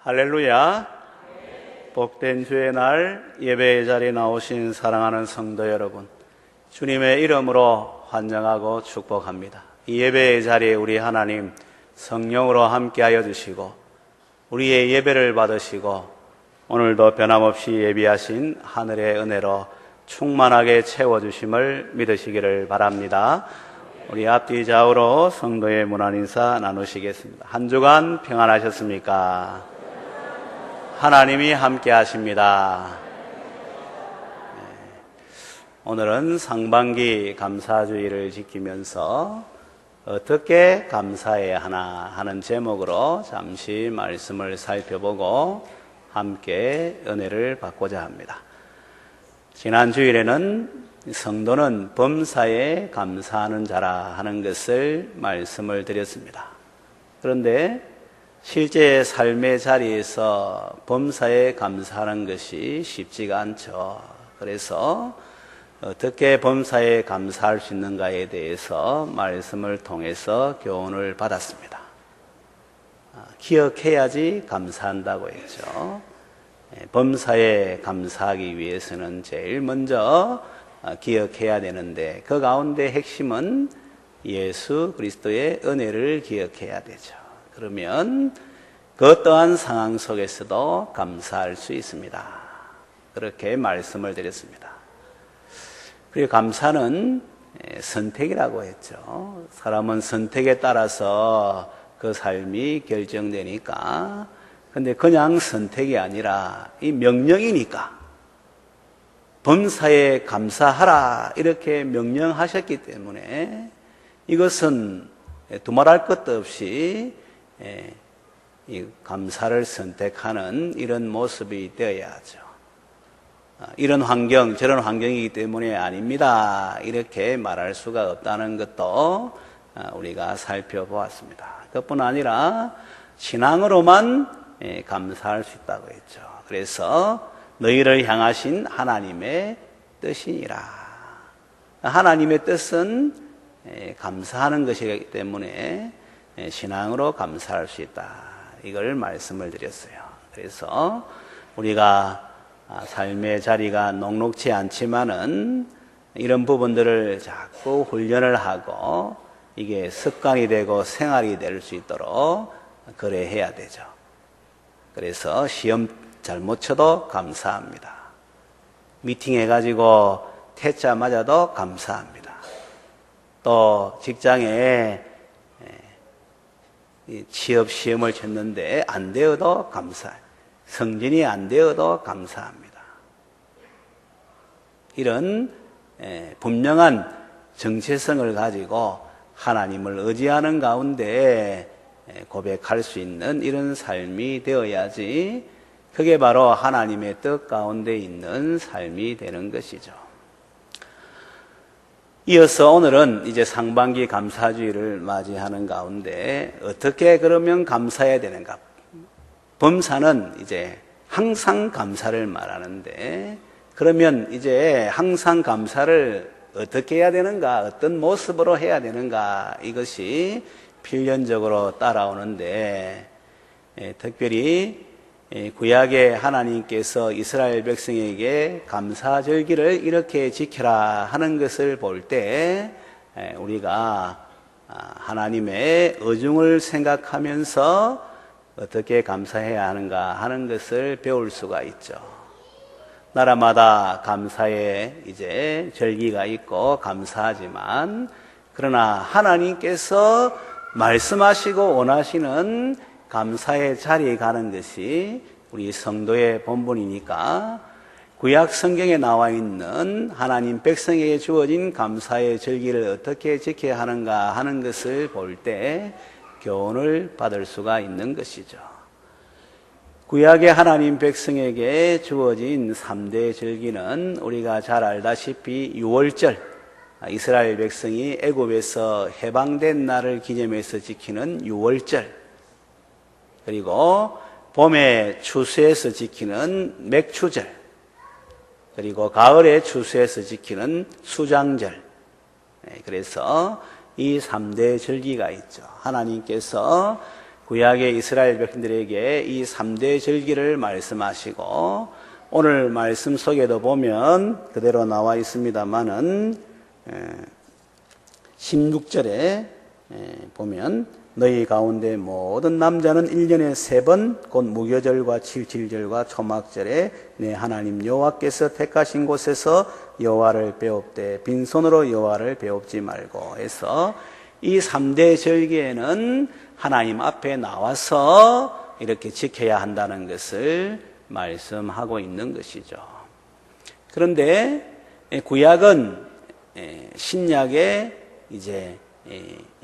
할렐루야. 복된 주의 날 예배의 자리에 나오신 사랑하는 성도 여러분, 주님의 이름으로 환영하고 축복합니다. 이 예배의 자리에 우리 하나님 성령으로 함께하여 주시고 우리의 예배를 받으시고 오늘도 변함없이 예비하신 하늘의 은혜로 충만하게 채워주심을 믿으시기를 바랍니다. 우리 앞뒤 좌우로 성도의 문안 인사 나누시겠습니다. 한 주간 평안하셨습니까? 하나님이 함께 하십니다. 오늘은 상반기 감사주의를 지키면서 어떻게 감사해야 하나 하는 제목으로 잠시 말씀을 살펴보고 함께 은혜를 받고자 합니다. 지난 주일에는 성도는 범사에 감사하는 자라 하는 것을 말씀을 드렸습니다. 그런데 실제 삶의 자리에서 범사에 감사하는 것이 쉽지가 않죠. 그래서 어떻게 범사에 감사할 수 있는가에 대해서 말씀을 통해서 교훈을 받았습니다. 기억해야지 감사한다고 했죠. 범사에 감사하기 위해서는 제일 먼저 기억해야 되는데 그 가운데 핵심은 예수 그리스도의 은혜를 기억해야 되죠. 그러면 그 어떠한 상황 속에서도 감사할 수 있습니다. 그렇게 말씀을 드렸습니다. 그리고 감사는 선택이라고 했죠. 사람은 선택에 따라서 그 삶이 결정되니까. 근데 그냥 선택이 아니라 이 명령이니까 범사에 감사하라 이렇게 명령하셨기 때문에 이것은 두말할 것도 없이 이 감사를 선택하는 이런 모습이 되어야죠. 이런 환경, 저런 환경이기 때문에 아닙니다. 이렇게 말할 수가 없다는 것도 우리가 살펴보았습니다. 그뿐 아니라 신앙으로만 감사할 수 있다고 했죠. 그래서 너희를 향하신 하나님의 뜻이니라. 하나님의 뜻은 감사하는 것이기 때문에 신앙으로 감사할 수 있다. 이걸 말씀을 드렸어요. 그래서 우리가 삶의 자리가 녹록지 않지만은 이런 부분들을 자꾸 훈련을 하고 이게 습관이 되고 생활이 될 수 있도록 그래 해야 되죠. 그래서 시험 잘 못 쳐도 감사합니다. 미팅 해가지고 퇴짜 맞아도 감사합니다. 또 직장에 취업 시험을 쳤는데 안 되어도 감사해요. 승진이 안 되어도 감사합니다. 이런 분명한 정체성을 가지고 하나님을 의지하는 가운데 고백할 수 있는 이런 삶이 되어야지 그게 바로 하나님의 뜻 가운데 있는 삶이 되는 것이죠. 이어서 오늘은 이제 상반기 감사주의를 맞이하는 가운데 어떻게 그러면 감사해야 되는가? 범사는 이제 항상 감사를 말하는데 그러면 이제 항상 감사를 어떻게 해야 되는가? 어떤 모습으로 해야 되는가? 이것이 필연적으로 따라오는데 특별히 구약의 하나님께서 이스라엘 백성에게 감사절기를 이렇게 지켜라 하는 것을 볼 때 우리가 하나님의 의중을 생각하면서 어떻게 감사해야 하는가 하는 것을 배울 수가 있죠. 나라마다 감사의 이제 절기가 있고 감사하지만 그러나 하나님께서 말씀하시고 원하시는 감사의 자리에 가는 것이 우리 성도의 본분이니까 구약 성경에 나와 있는 하나님 백성에게 주어진 감사의 절기를 어떻게 지켜야 하는가 하는 것을 볼 때 교훈을 받을 수가 있는 것이죠. 구약의 하나님 백성에게 주어진 3대 절기는 우리가 잘 알다시피 유월절, 이스라엘 백성이 애굽에서 해방된 날을 기념해서 지키는 유월절, 그리고 봄의 추수에서 지키는 맥추절, 그리고 가을의 추수에서 지키는 수장절. 그래서 이 3대 절기가 있죠. 하나님께서 구약의 이스라엘 백성들에게 이 3대 절기를 말씀하시고 오늘 말씀 속에도 보면 그대로 나와 있습니다마는 16절에 보면 너희 가운데 모든 남자는 1년에 3번 곧 무교절과 칠칠절과 초막절에 내 하나님 여호와께서 택하신 곳에서 여호와를 배웁되 빈손으로 여호와를 배웁지 말고 해서 이 3대 절기에는 하나님 앞에 나와서 이렇게 지켜야 한다는 것을 말씀하고 있는 것이죠. 그런데 구약은 신약의 이제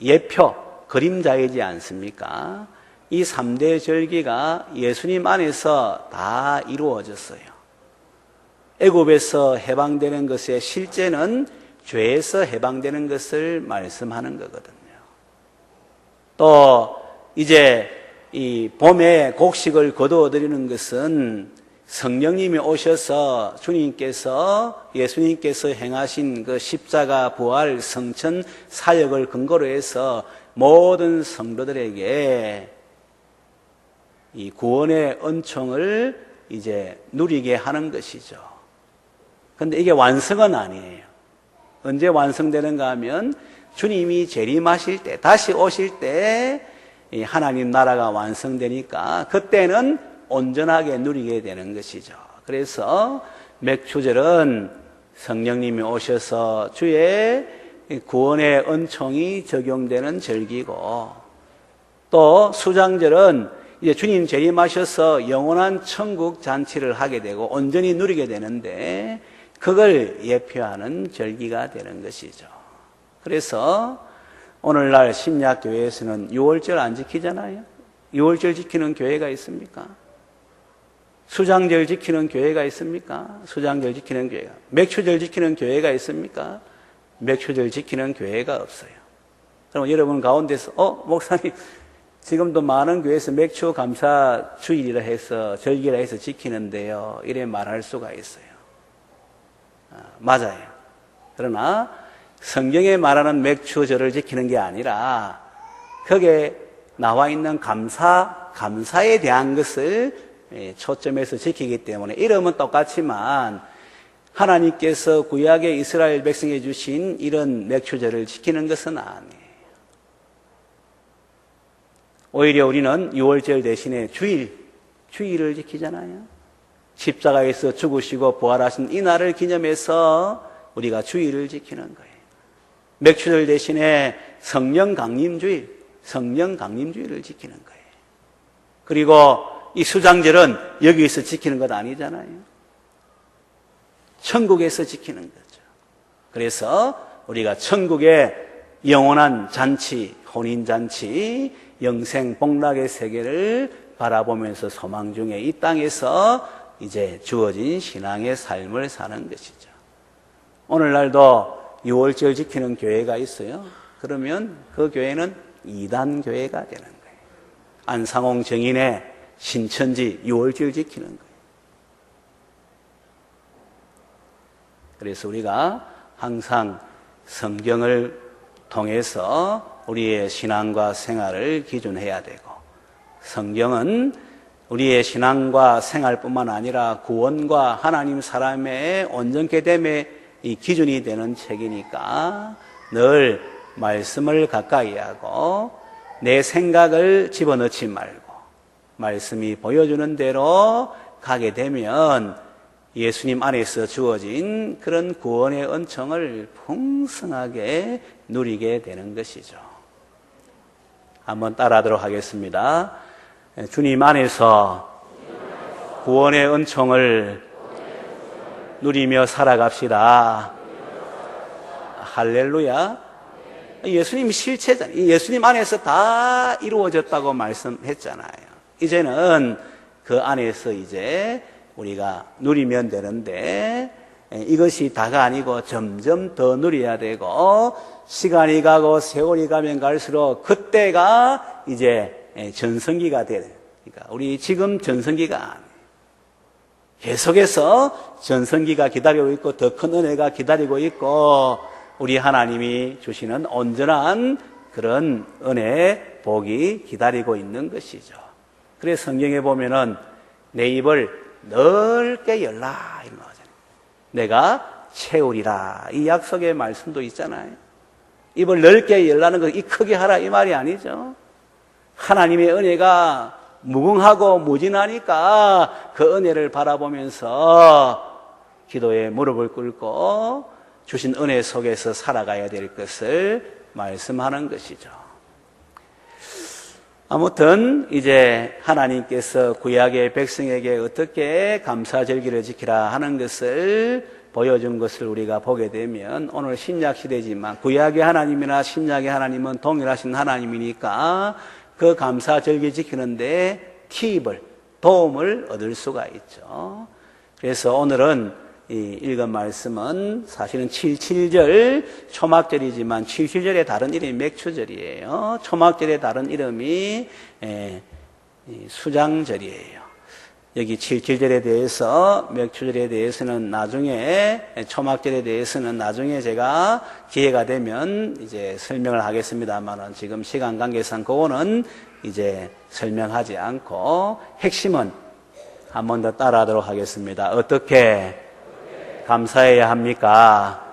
예표, 그림자이지 않습니까? 이 3대 절기가 예수님 안에서 다 이루어졌어요. 애굽에서 해방되는 것의 실제는 죄에서 해방되는 것을 말씀하는 거거든요. 또 이제 이 봄에 곡식을 거두어 드리는 것은 성령님이 오셔서 예수님께서 행하신 그 십자가 부활 성천 사역을 근거로 해서 모든 성도들에게 이 구원의 은총을 이제 누리게 하는 것이죠. 그런데 이게 완성은 아니에요. 언제 완성되는가 하면 주님이 재림하실 때, 다시 오실 때 하나님 나라가 완성되니까 그때는 온전하게 누리게 되는 것이죠. 그래서 맥추절은 성령님이 오셔서 주의 구원의 은총이 적용되는 절기고, 또 수장절은 이제 주님 재림하셔서 영원한 천국 잔치를 하게 되고 온전히 누리게 되는데 그걸 예표하는 절기가 되는 것이죠. 그래서 오늘날 심야교회에서는 6월절 안 지키잖아요. 6월절 지키는 교회가 있습니까? 수장절 지키는 교회가 있습니까? 수장절 지키는 교회가. 맥추절 지키는 교회가 있습니까? 맥추절 지키는 교회가 없어요. 그럼 여러분 가운데서 목사님 지금도 많은 교회에서 맥추 감사 주일이라 해서 절기라 해서 지키는데요, 이래 말할 수가 있어요. 맞아요. 그러나 성경에 말하는 맥추절을 지키는 게 아니라 거기에 나와 있는 감사에 대한 것을 초점에서 지키기 때문에 이름은 똑같지만 하나님께서 구약의 이스라엘 백성에 주신 이런 맥추절을 지키는 것은 아니에요. 오히려 우리는 6월절 대신에 주일을 지키잖아요. 십자가에서 죽으시고 부활하신 이 날을 기념해서 우리가 주일을 지키는 거예요. 맥추절 대신에 성령 강림주일을 지키는 거예요. 그리고 이 수장절은 여기서 지키는 것 아니잖아요. 천국에서 지키는 거죠. 그래서 우리가 천국의 영원한 잔치, 혼인잔치, 영생 복락의 세계를 바라보면서 소망 중에 이 땅에서 이제 주어진 신앙의 삶을 사는 것이죠. 오늘날도 6월절 지키는 교회가 있어요. 그러면 그 교회는 이단 교회가 되는 거예요. 안상홍 정인의 신천지 6월절 지키는 거예요. 그래서 우리가 항상 성경을 통해서 우리의 신앙과 생활을 기준해야 되고, 성경은 우리의 신앙과 생활뿐만 아니라 구원과 하나님 사람의 온전케 됨의 이 기준이 되는 책이니까 늘 말씀을 가까이 하고 내 생각을 집어넣지 말고 말씀이 보여주는 대로 가게 되면 예수님 안에서 주어진 그런 구원의 은총을 풍성하게 누리게 되는 것이죠. 한번 따라하도록 하겠습니다. 주님 안에서 구원의 은총을 누리며 살아갑시다. 할렐루야. 예수님 실체잖아요. 예수님 안에서 다 이루어졌다고 말씀했잖아요. 이제는 그 안에서 이제 우리가 누리면 되는데, 이것이 다가 아니고 점점 더 누려야 되고, 시간이 가고 세월이 가면 갈수록 그때가 이제 전성기가 되는, 그러니까 우리 지금 전성기가 아니에요. 계속해서 전성기가 기다리고 있고 더 큰 은혜가 기다리고 있고 우리 하나님이 주시는 온전한 그런 은혜 복이 기다리고 있는 것이죠. 그래서 성경에 보면은 내 입을 넓게 열라 이런 거잖아요. 내가 채우리라 이 약속의 말씀도 있잖아요. 입을 넓게 열라는 거 이 크게 하라 이 말이 아니죠. 하나님의 은혜가 무궁하고 무진하니까 그 은혜를 바라보면서 기도에 무릎을 꿇고 주신 은혜 속에서 살아가야 될 것을 말씀하는 것이죠. 아무튼 이제 하나님께서 구약의 백성에게 어떻게 감사절기를 지키라 하는 것을 보여준 것을 우리가 보게 되면 오늘 신약 시대지만 구약의 하나님이나 신약의 하나님은 동일하신 하나님이니까 그 감사절기 지키는데 팁을, 도움을 얻을 수가 있죠. 그래서 오늘은 이 읽은 말씀은 사실은 77절 초막절이지만 77절의 다른 이름이 맥추절이에요. 초막절의 다른 이름이 수장절이에요. 여기 77절에 대해서 맥추절에 대해서는 나중에 초막절에 대해서는 나중에 제가 기회가 되면 이제 설명을 하겠습니다만은 지금 시간 관계상 그거는 이제 설명하지 않고 핵심은 한 번 더 따라하도록 하겠습니다. 어떻게 감사해야 합니까?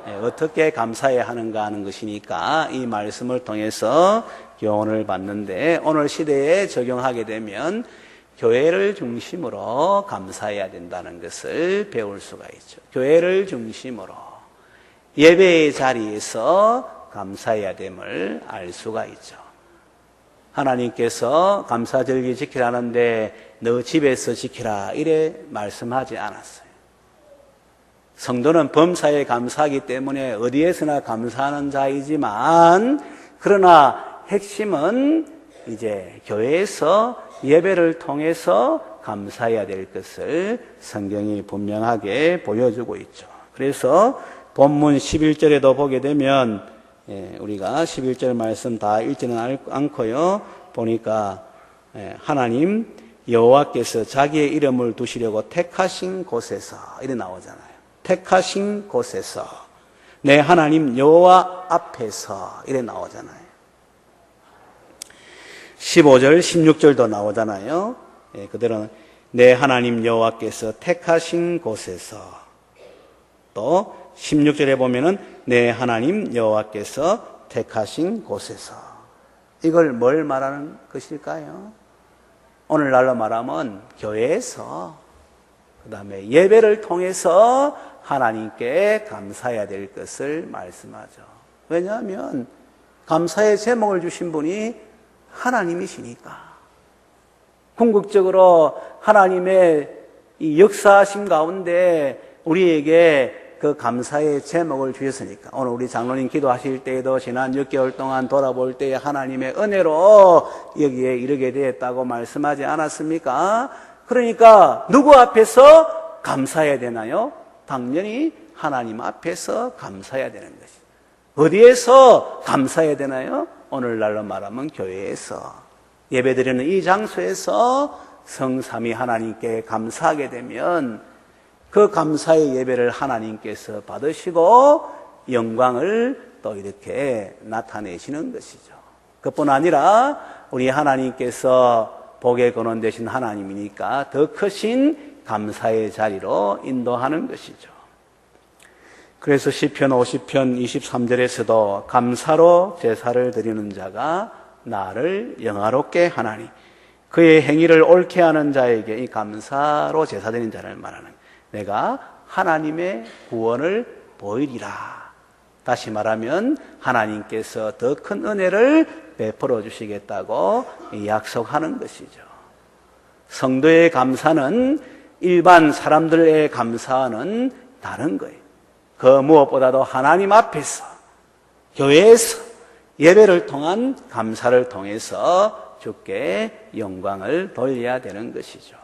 네, 어떻게 감사해야 하는가 하는 것이니까 이 말씀을 통해서 교훈을 받는데 오늘 시대에 적용하게 되면 교회를 중심으로 감사해야 된다는 것을 배울 수가 있죠. 교회를 중심으로 예배의 자리에서 감사해야 됨을 알 수가 있죠. 하나님께서 감사절기 지키라는데 너 집에서 지키라 이래 말씀하지 않았어요. 성도는 범사에 감사하기 때문에 어디에서나 감사하는 자이지만 그러나 핵심은 이제 교회에서 예배를 통해서 감사해야 될 것을 성경이 분명하게 보여주고 있죠. 그래서 본문 11절에도 보게 되면 우리가 11절 말씀 다 읽지는 않고요. 보니까 하나님 여호와께서 자기의 이름을 두시려고 택하신 곳에서 이래 나오잖아요. 택하신 곳에서 내 하나님 여호와 앞에서 이래 나오잖아요. 15절 16절도 나오잖아요. 그대로 내 하나님 여호와께서 택하신 곳에서 또 16절에 보면은 내 하나님 여호와께서 택하신 곳에서 이걸 뭘 말하는 것일까요? 오늘날로 말하면 교회에서 그 다음에 예배를 통해서 하나님께 감사해야 될 것을 말씀하죠. 왜냐하면 감사의 제목을 주신 분이 하나님이시니까 궁극적으로 하나님의 이 역사하심 가운데 우리에게 그 감사의 제목을 주셨으니까 오늘 우리 장로님 기도하실 때에도 지난 6개월 동안 돌아볼 때 하나님의 은혜로 여기에 이르게 되었다고 말씀하지 않았습니까? 그러니까 누구 앞에서 감사해야 되나요? 당연히 하나님 앞에서 감사해야 되는 것이죠. 어디에서 감사해야 되나요? 오늘날로 말하면 교회에서 예배드리는 이 장소에서 성삼위 하나님께 감사하게 되면 그 감사의 예배를 하나님께서 받으시고 영광을 또 이렇게 나타내시는 것이죠. 그뿐 아니라 우리 하나님께서 복의 근원 되신 하나님이니까 더 크신 감사의 자리로 인도하는 것이죠. 그래서 시편 50편 23절에서도 감사로 제사를 드리는 자가 나를 영화롭게 하나니 그의 행위를 옳게 하는 자에게 이 감사로 제사 드리는 자를 말하는 내가 하나님의 구원을 보이리라. 다시 말하면 하나님께서 더 큰 은혜를 베풀어 주시겠다고 약속하는 것이죠. 성도의 감사는 일반 사람들의 감사와는 다른 거예요. 그 무엇보다도 하나님 앞에서 교회에서 예배를 통한 감사를 통해서 주께 영광을 돌려야 되는 것이죠.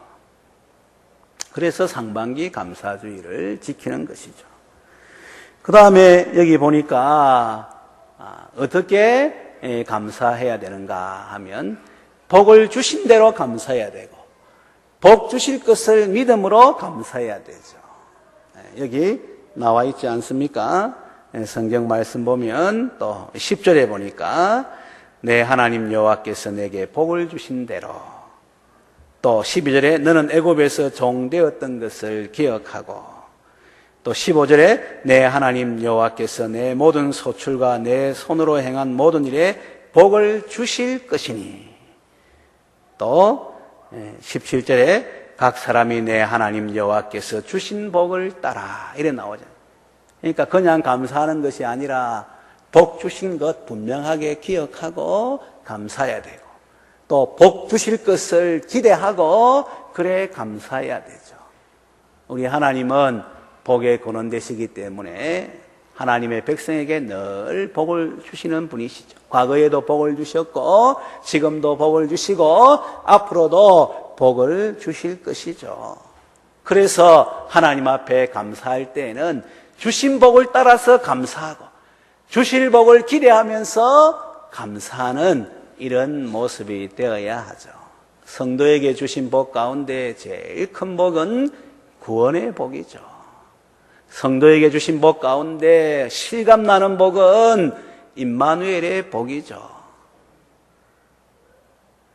그래서 상반기 감사주의를 지키는 것이죠. 그 다음에 여기 보니까 어떻게 감사해야 되는가 하면 복을 주신 대로 감사해야 되고 복 주실 것을 믿음으로 감사해야 되죠. 여기 나와 있지 않습니까? 성경 말씀 보면 또 10절에 보니까 내 하나님 여호와께서 내게 복을 주신 대로, 또 12절에 너는 애굽에서 종되었던 것을 기억하고, 또 15절에 내 하나님 여호와께서 내 모든 소출과 내 손으로 행한 모든 일에 복을 주실 것이니, 또 17절에 각 사람이 내 하나님 여호와께서 주신 복을 따라, 이래 나오잖아요. 그러니까 그냥 감사하는 것이 아니라 복 주신 것 분명하게 기억하고 감사해야 되고, 또 복 주실 것을 기대하고 그래 감사해야 되죠. 우리 하나님은 복의 근원 되시기 때문에 하나님의 백성에게 늘 복을 주시는 분이시죠. 과거에도 복을 주셨고 지금도 복을 주시고 앞으로도 복을 주실 것이죠. 그래서 하나님 앞에 감사할 때에는 주신 복을 따라서 감사하고 주실 복을 기대하면서 감사하는 이런 모습이 되어야 하죠. 성도에게 주신 복 가운데 제일 큰 복은 구원의 복이죠. 성도에게 주신 복 가운데 실감나는 복은 임마누엘의 복이죠.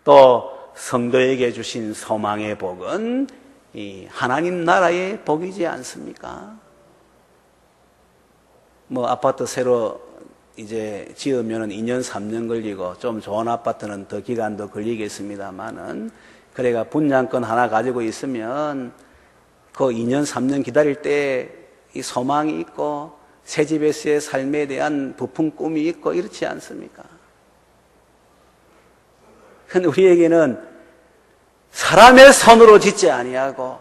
또 성도에게 주신 소망의 복은 이 하나님 나라의 복이지 않습니까? 아파트 새로 이제 지으면 2년, 3년 걸리고 좀 좋은 아파트는 더 기간도 걸리겠습니다만은, 그래가 분양권 하나 가지고 있으면 그 2년, 3년 기다릴 때 이 소망이 있고 새 집에서의 삶에 대한 부푼 꿈이 있고 이렇지 않습니까? 근데 우리에게는 사람의 손으로 짓지 아니하고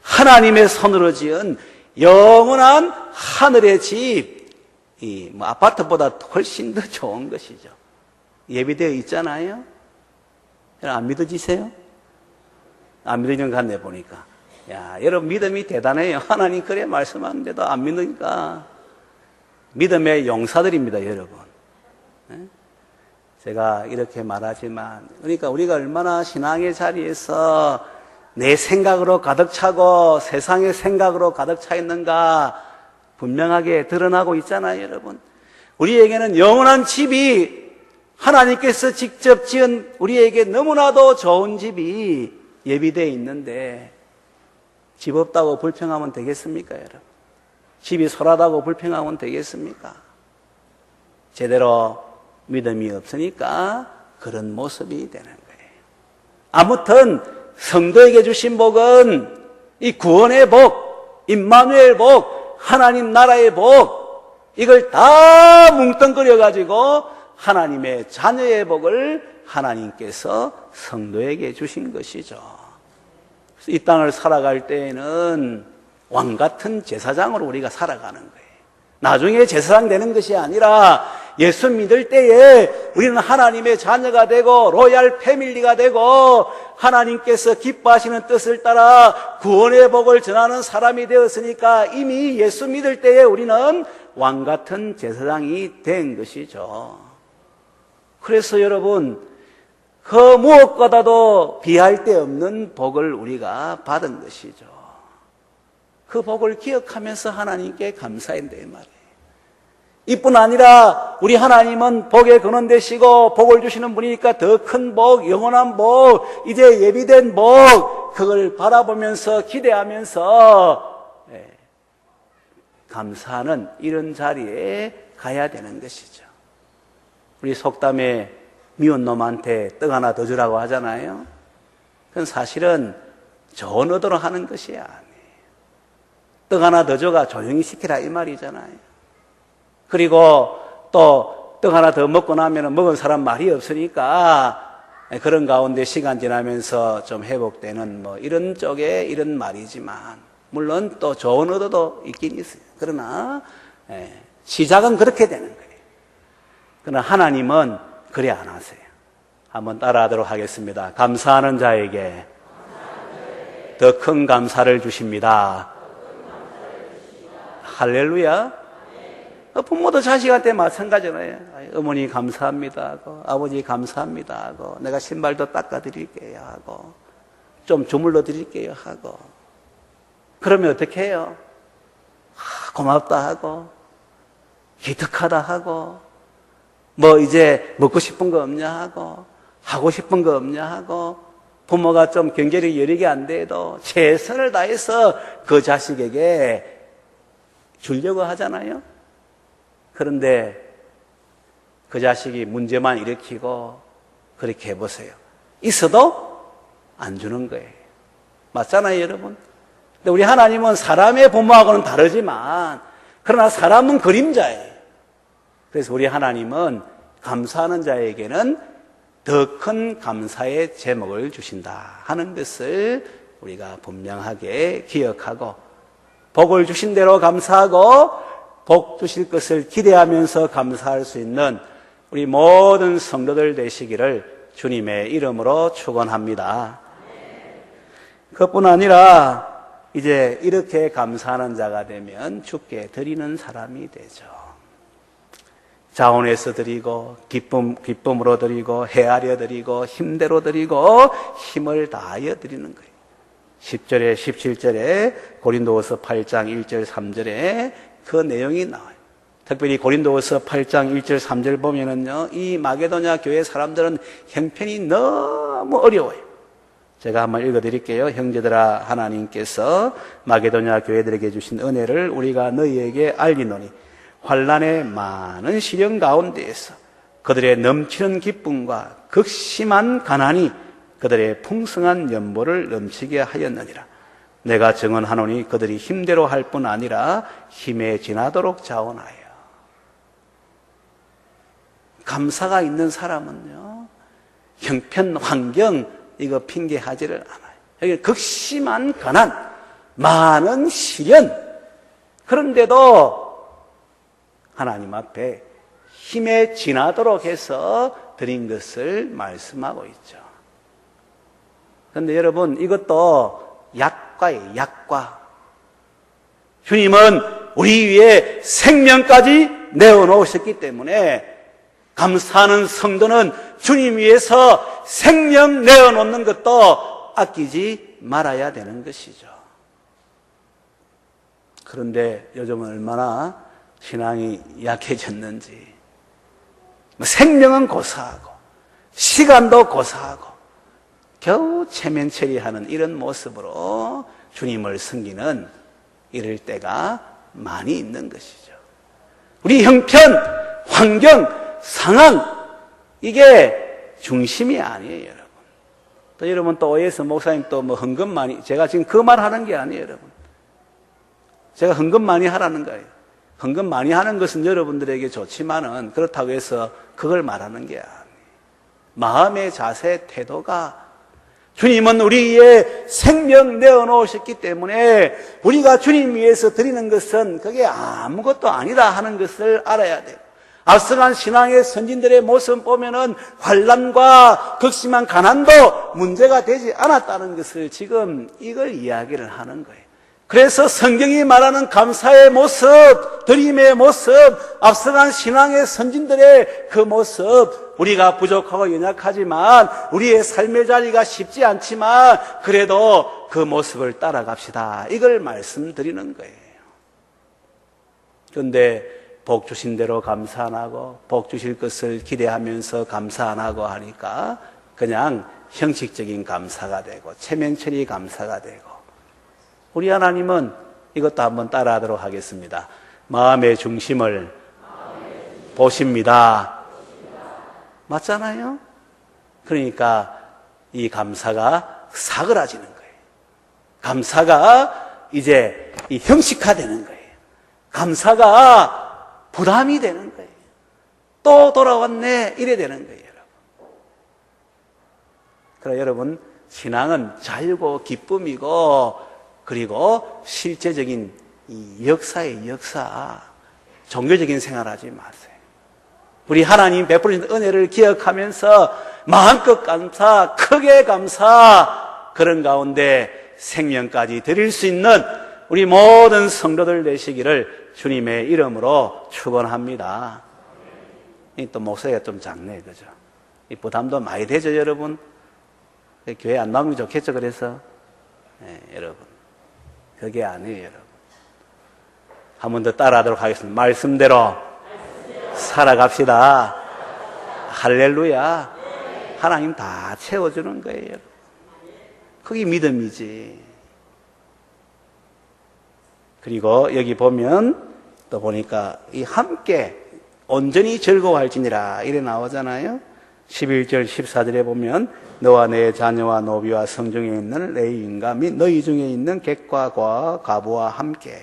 하나님의 손으로 지은 영원한 하늘의 집, 아파트보다 훨씬 더 좋은 것이죠. 예비되어 있잖아요. 안 믿어지세요? 안 믿어지는 것 같네 보니까. 야, 여러분 믿음이 대단해요. 하나님 그래 말씀하는데도 안 믿으니까 믿음의 용사들입니다, 여러분. 제가 이렇게 말하지만, 그러니까 우리가 얼마나 신앙의 자리에서 내 생각으로 가득 차고 세상의 생각으로 가득 차 있는가 분명하게 드러나고 있잖아요, 여러분. 우리에게는 영원한 집이, 하나님께서 직접 지은 우리에게 너무나도 좋은 집이 예비되어 있는데, 집 없다고 불평하면 되겠습니까, 여러분? 집이 소라다고 불평하면 되겠습니까? 제대로 믿음이 없으니까 그런 모습이 되는 거예요. 아무튼 성도에게 주신 복은 이 구원의 복, 임마누엘 복, 하나님 나라의 복, 이걸 다 뭉뚱그려 가지고 하나님의 자녀의 복을 하나님께서 성도에게 주신 것이죠. 이 땅을 살아갈 때에는 왕같은 제사장으로 우리가 살아가는 거예요. 나중에 제사장 되는 것이 아니라 예수 믿을 때에 우리는 하나님의 자녀가 되고 로얄 패밀리가 되고 하나님께서 기뻐하시는 뜻을 따라 구원의 복을 전하는 사람이 되었으니까 이미 예수 믿을 때에 우리는 왕같은 제사장이 된 것이죠. 그래서 여러분, 그 무엇보다도 비할 데 없는 복을 우리가 받은 것이죠. 그 복을 기억하면서 하나님께 감사한다 이 말이에요. 이뿐 아니라 우리 하나님은 복의 근원 되시고 복을 주시는 분이니까 더 큰 복, 영원한 복, 이제 예비된 복, 그걸 바라보면서 기대하면서 감사하는 이런 자리에 가야 되는 것이죠. 우리 속담에 미운 놈한테 떡 하나 더 주라고 하잖아요. 그건 사실은 좋은 의도로 하는 것이 아니에요. 떡 하나 더 줘가 조용히 시키라 이 말이잖아요. 그리고 또 떡 하나 더 먹고 나면 먹은 사람 말이 없으니까 그런 가운데 시간 지나면서 좀 회복되는 이런 쪽에 이런 말이지만, 물론 또 좋은 의도도 있긴 있어요. 그러나 시작은 그렇게 되는 거예요. 그러나 하나님은 그래 안 하세요. 한번 따라하도록 하겠습니다. 감사하는 자에게 더 큰 감사를 주십니다. 할렐루야. 부모도 자식한테 마찬가지잖아요. 어머니 감사합니다 하고, 아버지 감사합니다 하고, 내가 신발도 닦아드릴게요 하고, 좀 주물러 드릴게요 하고, 그러면 어떻게 해요? 고맙다 하고, 기특하다 하고, 뭐 이제 먹고 싶은 거 없냐 하고, 하고 싶은 거 없냐 하고, 부모가 좀 경제력이 여력이 안 돼도 최선을 다해서 그 자식에게 주려고 하잖아요. 그런데 그 자식이 문제만 일으키고 그렇게 해보세요. 있어도 안 주는 거예요. 맞잖아요, 여러분. 근데 우리 하나님은 사람의 부모하고는 다르지만 그러나 사람은 그림자예요. 그래서 우리 하나님은 감사하는 자에게는 더 큰 감사의 제목을 주신다 하는 것을 우리가 분명하게 기억하고, 복을 주신 대로 감사하고 복 주실 것을 기대하면서 감사할 수 있는 우리 모든 성도들 되시기를 주님의 이름으로 축원합니다. 그것뿐 아니라 이제 이렇게 감사하는 자가 되면 주께 드리는 사람이 되죠. 자원해서 드리고 기쁨으로 드리고 헤아려 드리고 힘대로 드리고 힘을 다하여 드리는 거예요. 10절에 17절에 고린도후서 8장 1절 3절에 그 내용이 나와요. 특별히 고린도후서 8장 1절 3절 보면은요, 이 마게도냐 교회 사람들은 형편이 너무 어려워요. 제가 한번 읽어드릴게요. 형제들아, 하나님께서 마게도냐 교회들에게 주신 은혜를 우리가 너희에게 알리노니 환난의 많은 시련 가운데에서 그들의 넘치는 기쁨과 극심한 가난이 그들의 풍성한 연보를 넘치게 하였느니라. 내가 증언하노니 그들이 힘대로 할 뿐 아니라 힘에 지나도록 자원하여. 감사가 있는 사람은요, 형편, 환경 이거 핑계하지를 않아요. 여기 극심한 가난, 많은 시련, 그런데도 하나님 앞에 힘에 지나도록 해서 드린 것을 말씀하고 있죠. 그런데 여러분, 이것도 약과예요, 약과. 주님은 우리 위에 생명까지 내어놓으셨기 때문에 감사하는 성도는 주님 위해서 생명 내어놓는 것도 아끼지 말아야 되는 것이죠. 그런데 요즘은 얼마나 신앙이 약해졌는지, 생명은 고사하고 시간도 고사하고 겨우 체면 처리하는 이런 모습으로 주님을 섬기는 이럴 때가 많이 있는 것이죠. 우리 형편, 환경, 상황, 이게 중심이 아니에요, 여러분. 또 여러분 또 오해서 목사님 또 뭐 헌금 많이, 제가 지금 그 말 하는 게 아니에요, 여러분. 제가 헌금 많이 하라는 거예요. 헌금 많이 하는 것은 여러분들에게 좋지만은 그렇다고 해서 그걸 말하는 게 아니에요. 마음의 자세, 태도가, 주님은 우리의 생명 내어놓으셨기 때문에 우리가 주님 위해서 드리는 것은 그게 아무것도 아니다 하는 것을 알아야 돼요. 앞서간 신앙의 선진들의 모습 보면은 환난과 극심한 가난도 문제가 되지 않았다는 것을 지금 이걸 이야기를 하는 거예요. 그래서 성경이 말하는 감사의 모습, 드림의 모습, 앞서간 신앙의 선진들의 그 모습, 우리가 부족하고 연약하지만 우리의 삶의 자리가 쉽지 않지만 그래도 그 모습을 따라갑시다. 이걸 말씀드리는 거예요. 그런데 복 주신 대로 감사 안 하고 복 주실 것을 기대하면서 감사 안 하고 하니까 그냥 형식적인 감사가 되고 체면처리 감사가 되고, 우리 하나님은 이것도 한번 따라하도록 하겠습니다. 마음의 중심을 보십니다. 맞잖아요? 그러니까 이 감사가 사그라지는 거예요. 감사가 이제 이 형식화되는 거예요. 감사가 부담이 되는 거예요. 또 돌아왔네, 이래 되는 거예요, 여러분. 그러나 여러분, 신앙은 자유고 기쁨이고, 그리고 실제적인 이 역사의 역사, 종교적인 생활하지 마세요. 우리 하나님 베푸신 은혜를 기억하면서 마음껏 감사, 크게 감사, 그런 가운데 생명까지 드릴 수 있는 우리 모든 성도들 되시기를 주님의 이름으로 축원합니다. 또 목소리가 좀 작네, 그죠? 이 부담도 많이 되죠, 여러분? 교회 안 나오면 좋겠죠, 그래서? 네, 여러분. 그게 아니에요, 여러분. 한 번 더 따라하도록 하겠습니다. 말씀대로 살아갑시다. 할렐루야. 하나님 다 채워주는 거예요. 그게 믿음이지. 그리고 여기 보면 또 보니까 이 함께 온전히 즐거워할지니라 이래 나오잖아요. 11절 14절에 보면 너와 내 자녀와 노비와 성중에 있는 레위인과 및 너희 중에 있는 객과 과부와 함께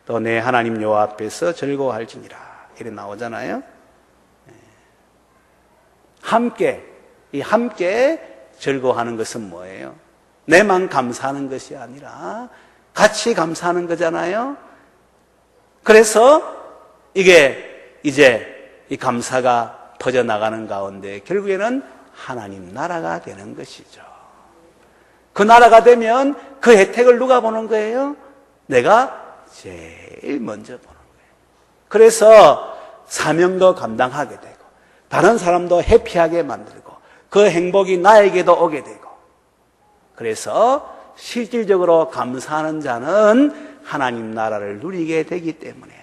또 내 하나님 여호와 앞에서 즐거워할지니라 이래 나오잖아요. 함께, 이 함께 즐거워하는 것은 뭐예요? 내만 감사하는 것이 아니라 같이 감사하는 거잖아요. 그래서 이게 이제 이 감사가 퍼져나가는 가운데 결국에는 하나님 나라가 되는 것이죠. 그 나라가 되면 그 혜택을 누가 보는 거예요? 내가 제일 먼저 보는 거예요. 그래서 사명도 감당하게 되고 다른 사람도 해피하게 만들고 그 행복이 나에게도 오게 되고 그래서 실질적으로 감사하는 자는 하나님 나라를 누리게 되기 때문에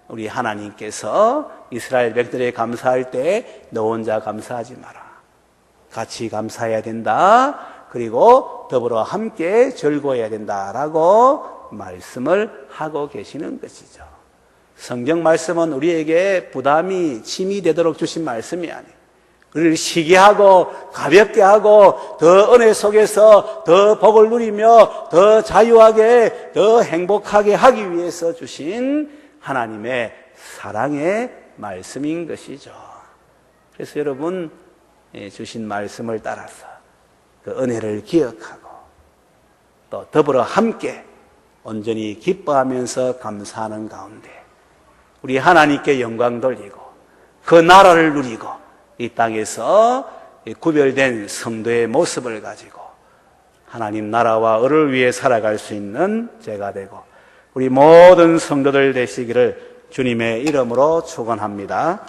우리 하나님께서 이스라엘 백들에게 감사할 때 너 혼자 감사하지 마라. 같이 감사해야 된다. 그리고 더불어 함께 즐거워해야 된다라고 말씀을 하고 계시는 것이죠. 성경 말씀은 우리에게 부담이 짐이 되도록 주신 말씀이 아니에요. 우리를 쉬게 하고 가볍게 하고 더 은혜 속에서 더 복을 누리며 더 자유하게 더 행복하게 하기 위해서 주신 하나님의 사랑의 말씀인 것이죠. 그래서 여러분 주신 말씀을 따라서 그 은혜를 기억하고 또 더불어 함께 온전히 기뻐하면서 감사하는 가운데 우리 하나님께 영광 돌리고 그 나라를 누리고 이 땅에서 구별된 성도의 모습을 가지고 하나님 나라와 을을 위해 살아갈 수 있는 제가 되고 우리 모든 성도들 되시기를 주님의 이름으로 축원합니다.